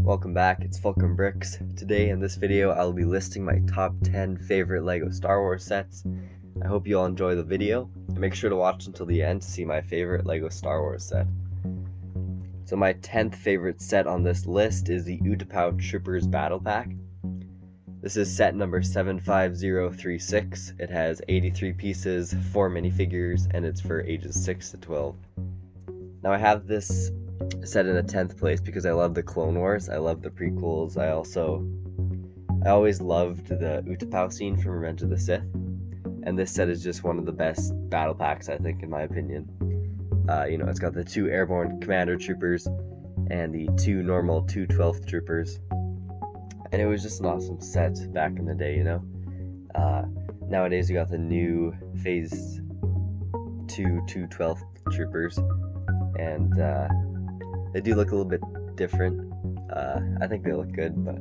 Welcome back, it's Falcon Bricks. Today in this video I'll be listing my top 10 favorite LEGO Star Wars sets. I hope you all enjoy the video, and make sure to watch until the end to see my favorite LEGO Star Wars set. So my 10th favorite set on this list is the Utapau Troopers Battle Pack. This is set number 75036. It has 83 pieces, 4 minifigures, and it's for ages 6 to 12. Now I have this set in the 10th place because I love the Clone Wars, I love the prequels, I always loved the Utapau scene from Revenge of the Sith, and this set is just one of the best battle packs, I think, in my opinion. It's got the 2 airborne commander troopers and the 2 normal 212th troopers, and it was just an awesome set back in the day, Nowadays we got the new Phase 2 212th troopers, and they do look a little bit different. I think they look good, but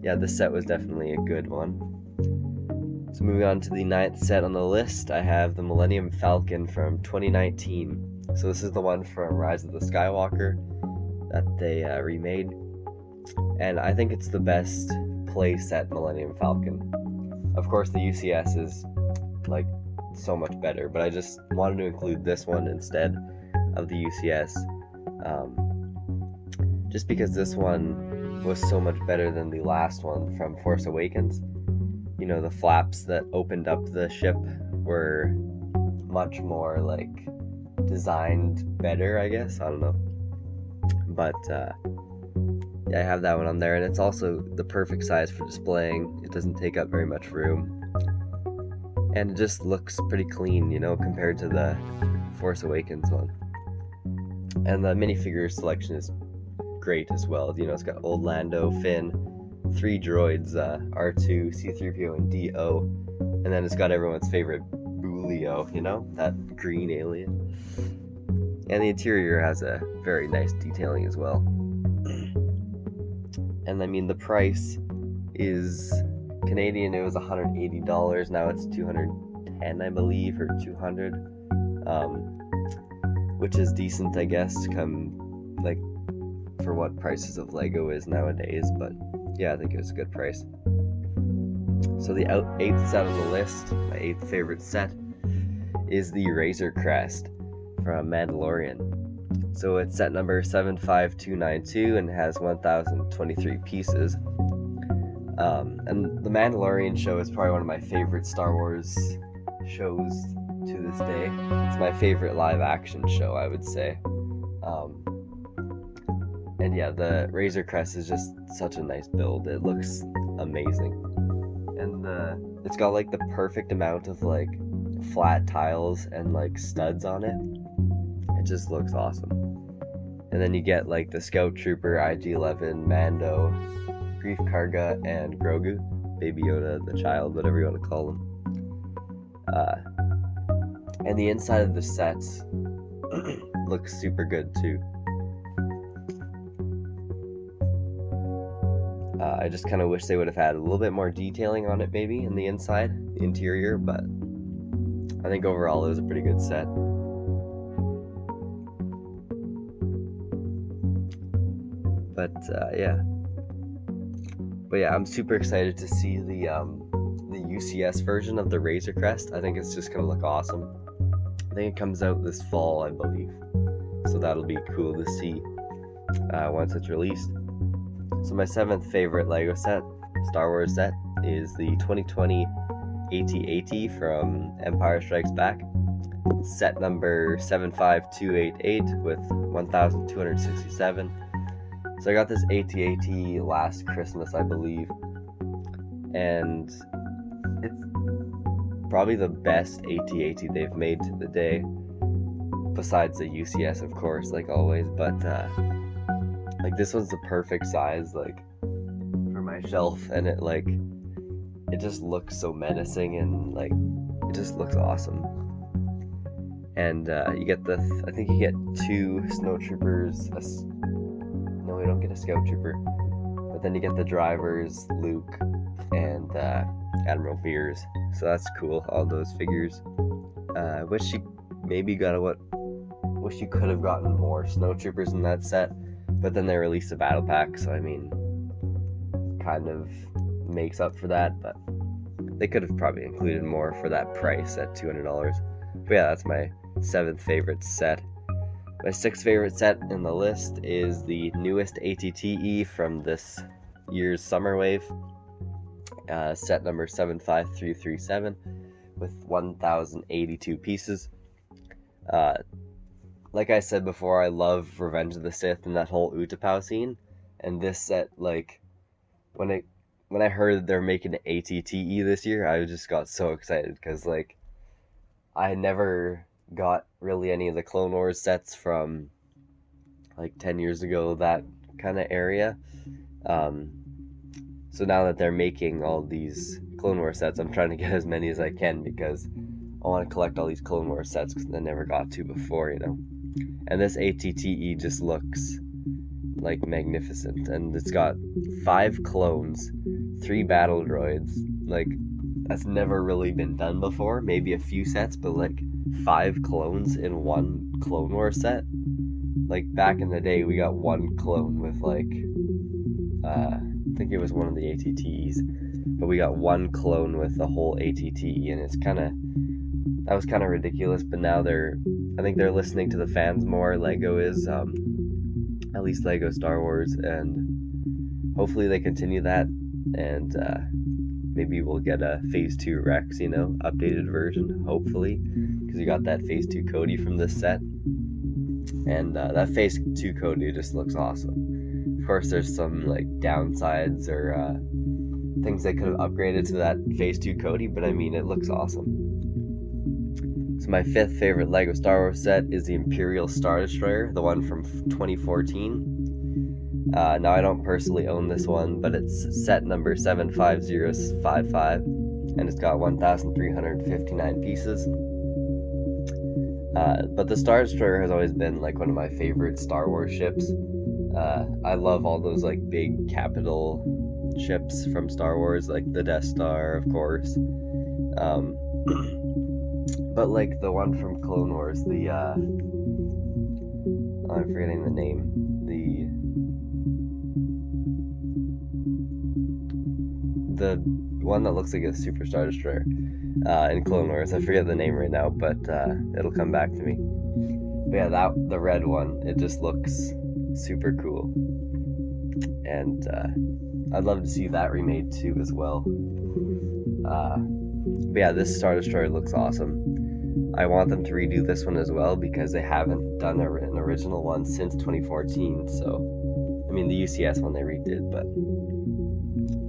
yeah, this set was definitely a good one. So moving on to the 9th set on the list, I have the Millennium Falcon from 2019. So this is the one from Rise of the Skywalker that they remade, and I think it's the best play set Millennium Falcon. Of course the UCS is like so much better, but I just wanted to include this one instead of the UCS. Just because this one was so much better than the last one from Force Awakens. The flaps that opened up the ship were much more designed better, I guess. I don't know. But I have that one on there, and it's also the perfect size for displaying. It doesn't take up very much room, and it just looks pretty clean, compared to the Force Awakens one. And the minifigure selection is great as well. It's got old Lando, Finn, 3 droids, R2, C-3PO, and D-O, and then it's got everyone's favorite Boolio, that green alien. And the interior has a very nice detailing as well. And the price is Canadian. It was $180. Now it's $210, I believe, or $200, which is decent, I guess, for what prices of Lego is nowadays. But yeah, I think it was a good price. So the 8th set on the list, my 8th favorite set, is the Razor Crest from Mandalorian. So it's set number 75292 and has 1023 pieces. And the Mandalorian show is probably one of my favorite Star Wars shows to this day. It's my favorite live action show, I would say. And yeah, the Razor Crest is just such a nice build. It looks amazing, and it's got the perfect amount of flat tiles and studs on it. It just looks awesome. And then you get the Scout Trooper, IG-11, Mando, Grief Karga, and Grogu, Baby Yoda, the child, whatever you want to call him. And the inside of the sets looks super good too. I just kind of wish they would have had a little bit more detailing on it, maybe, in the inside, the interior, but I think overall it was a pretty good set. But yeah, I'm super excited to see the UCS version of the Razor Crest. I think it's just gonna look awesome. I think it comes out this fall, I believe, so that'll be cool to see once it's released. So my 7th favorite LEGO set, Star Wars set, is the 2020 AT-AT from Empire Strikes Back. Set number 75288 with 1267. So I got this AT-AT last Christmas, I believe, and it's probably the best AT-AT they've made to the day, besides the UCS, of course, like always. But this one's the perfect size for my shelf, and it just looks so menacing, and it just looks awesome. And you get I think you get 2 snowtroopers. No, we don't get a scout trooper, but then you get the drivers, Luke and Admiral Veers. So that's cool, all those figures. Wish you could have gotten more snowtroopers in that set, but then they released a battle pack, so I mean, kind of makes up for that, but they could have probably included more for that price at $200. But yeah, that's my 7th favorite set. My 6th favorite set in the list is the newest ATTE from this year's Summer Wave, set number 75337 with 1,082 pieces. Like I said before, I love Revenge of the Sith and that whole Utapau scene, and this set, like, when I heard that they're making an ATTE this year, I just got so excited, because, like, I never got really any of the Clone Wars sets from, like, 10 years ago, that kind of area. So now that they're making all these Clone Wars sets, I'm trying to get as many as I can, because I want to collect all these Clone Wars sets, because I never got to before, you know. And this ATTE just looks, like, magnificent, and it's got 5 clones, 3 battle droids. Like, that's never really been done before. Maybe a few sets, but like 5 clones in one Clone Wars set. Like, back in the day, we got 1 clone with, like, I think it was one of the ATTEs, but we got 1 clone with the whole ATTE, and that was kind of ridiculous. But now I think they're listening to the fans more. Lego is, at least Lego Star Wars, and hopefully they continue that, and maybe we'll get a Phase 2 Rex, you know, updated version, hopefully, because you got that Phase 2 Cody from this set, and that Phase 2 Cody just looks awesome. Of course, there's some, like, downsides or things they could have upgraded to that Phase 2 Cody, but I mean, it looks awesome. So my 5th favorite Lego Star Wars set is the Imperial Star Destroyer, the one from 2014. Now, I don't personally own this one, but it's set number 75055, and it's got 1,359 pieces. But the Star Destroyer has always been, like, one of my favorite Star Wars ships. I love all those, like, big capital ships from Star Wars, like the Death Star, of course. But, like, the one from Clone Wars, I'm forgetting the name. The one that looks like a Super Star Destroyer in Clone Wars. I forget the name right now, but it'll come back to me. But yeah, the red one, it just looks super cool. And I'd love to see that remade too as well. But yeah, this Star Destroyer looks awesome. I want them to redo this one as well, because they haven't done an original one since 2014. So, I mean, the UCS one they redid, but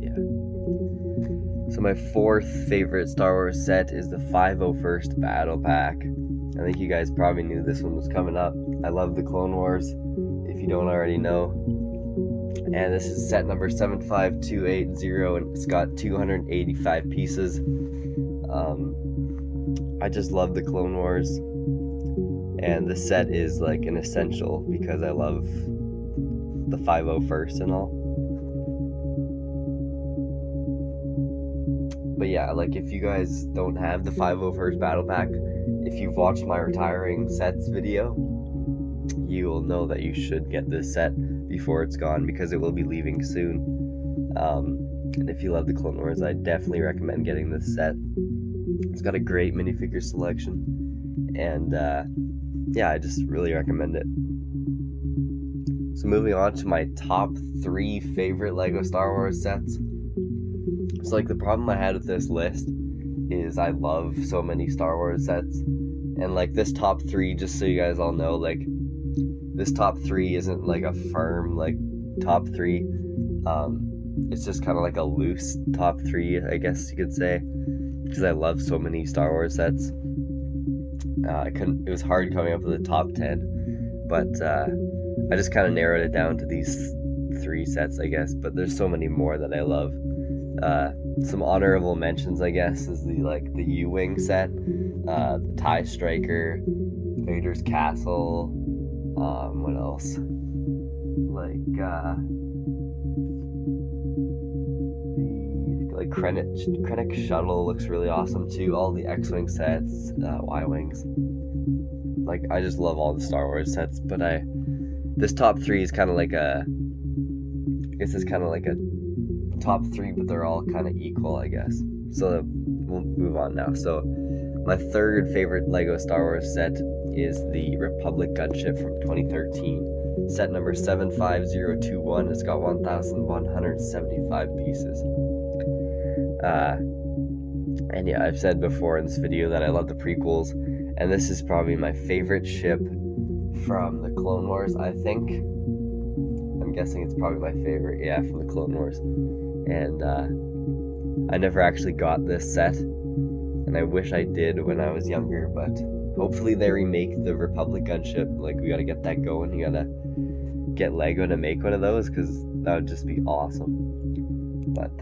yeah. So my 4th favorite Star Wars set is the 501st Battle Pack. I think you guys probably knew this one was coming up. I love the Clone Wars, if you don't already know. And this is set number 75280, and it's got 285 pieces. I just love the Clone Wars, and the set is, like, an essential, because I love the 501st and all. But yeah, like, if you guys don't have the 501st Battle Pack, if you've watched my retiring sets video, you will know that you should get this set before it's gone, because it will be leaving soon. And if you love the Clone Wars, I definitely recommend getting this set. It's got a great minifigure selection, and yeah, I just really recommend it. So moving on to my top 3 favorite Lego Star Wars sets. So, like, the problem I had with this list is I love so many Star Wars sets, and, like, this top 3, just so you guys all know, like, this top 3 isn't, like, a firm, like, top 3. It's just kind of like a loose top 3, I guess you could say, because I love so many Star Wars sets. It was hard coming up with a top 10, but I just kind of narrowed it down to these 3 sets, I guess, but there's so many more that I love. Some honorable mentions, I guess, is the U-Wing set, the TIE Striker, Vader's Castle, what else? The Krennic Shuttle looks really awesome too. All the X-Wing sets, Y-Wings. Like, I just love all the Star Wars sets, but I this top 3 is kind of like I guess it's kind of like a top 3, but they're all kind of equal, I guess. So we'll move on now. So my third favorite Lego Star Wars set is the Republic Gunship from 2013. Set number 75021. It's got 1,175 pieces. And yeah, I've said before in this video that I love the prequels, and this is probably my favorite ship from the Clone Wars, I think. I'm guessing it's probably my favorite, yeah, from the Clone Wars. And I never actually got this set, and I wish I did when I was younger, but hopefully they remake the Republic Gunship. Like, we gotta get that going. You gotta get Lego to make one of those, because that would just be awesome. But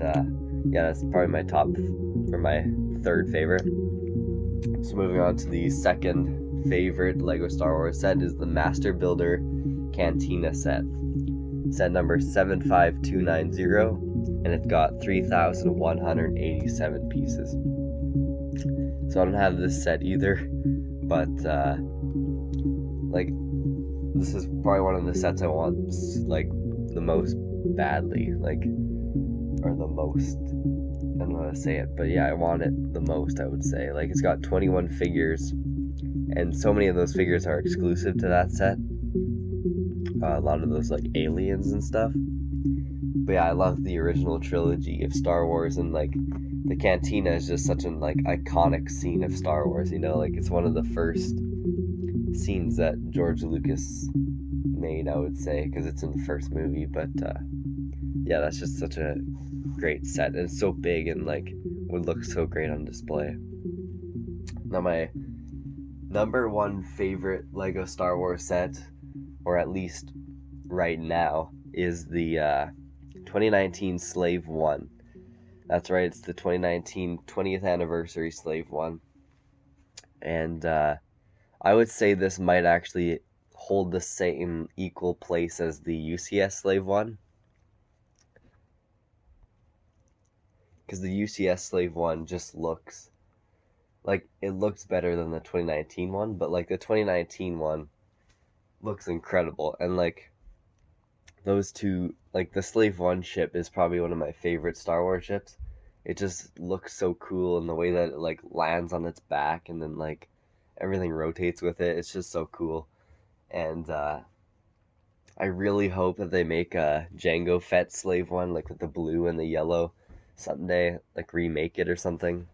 yeah, that's probably my top, or my third favorite. So moving on to the second favorite Lego Star Wars set is the Master Builder Cantina set. Set number 75290, and it's got 3,187 pieces. So I don't have this set either, but like, this is probably one of the sets I want like the most badly, like, or the most, I don't know how to say it, but yeah, I want it the most, I would say. Like, it's got 21 figures, and so many of those figures are exclusive to that set. A lot of those, like, aliens and stuff. But yeah, I love the original trilogy of Star Wars, and like, the cantina is just such an like iconic scene of Star Wars, you know, like, it's one of the first scenes that George Lucas made, I would say, because it's in the first movie. But yeah, that's just such a great set, and it's so big and like would look so great on display. Now, my number one favorite Lego Star Wars set, or at least right now, is the 2019 Slave 1. That's right, it's the 2019 20th anniversary Slave 1. And I would say this might actually hold the same equal place as the UCS Slave 1. Because the UCS Slave 1 just looks like, it looks better than the 2019 one, but like the 2019 one looks incredible. And like, those two, like, the Slave 1 ship is probably one of my favorite Star Wars ships. It just looks so cool, and the way that it like lands on its back and then like everything rotates with it, it's just so cool. And I really hope that they make a Jango Fett Slave 1, like with the blue and the yellow, someday, like remake it or something.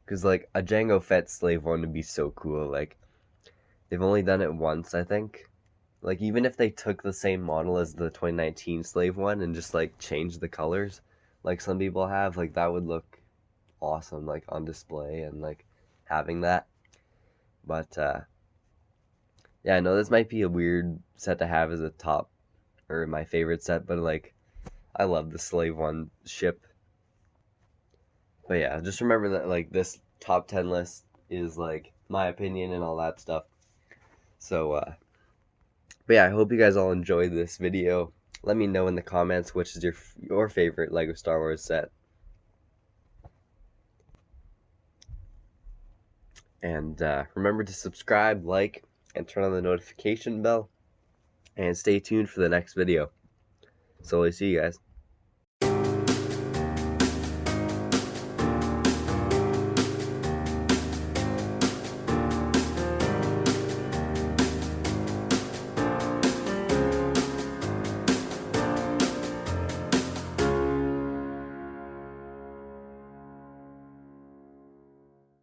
Because like a Jango Fett Slave 1 would be so cool. Like, they've only done it once, I think. Like, even if they took the same model as the 2019 Slave 1 and just like changed the colors, like some people have, like, that would look awesome, like on display, and like having that. But yeah, I know this might be a weird set to have as a top, or my favorite set, but like, I love the Slave 1 ship. But yeah, just remember that like this top 10 list is like my opinion and all that stuff. So but yeah, I hope you guys all enjoyed this video. Let me know in the comments which is your favorite Lego Star Wars set. And remember to subscribe, like, and turn on the notification bell. And stay tuned for the next video. So I'll see you guys.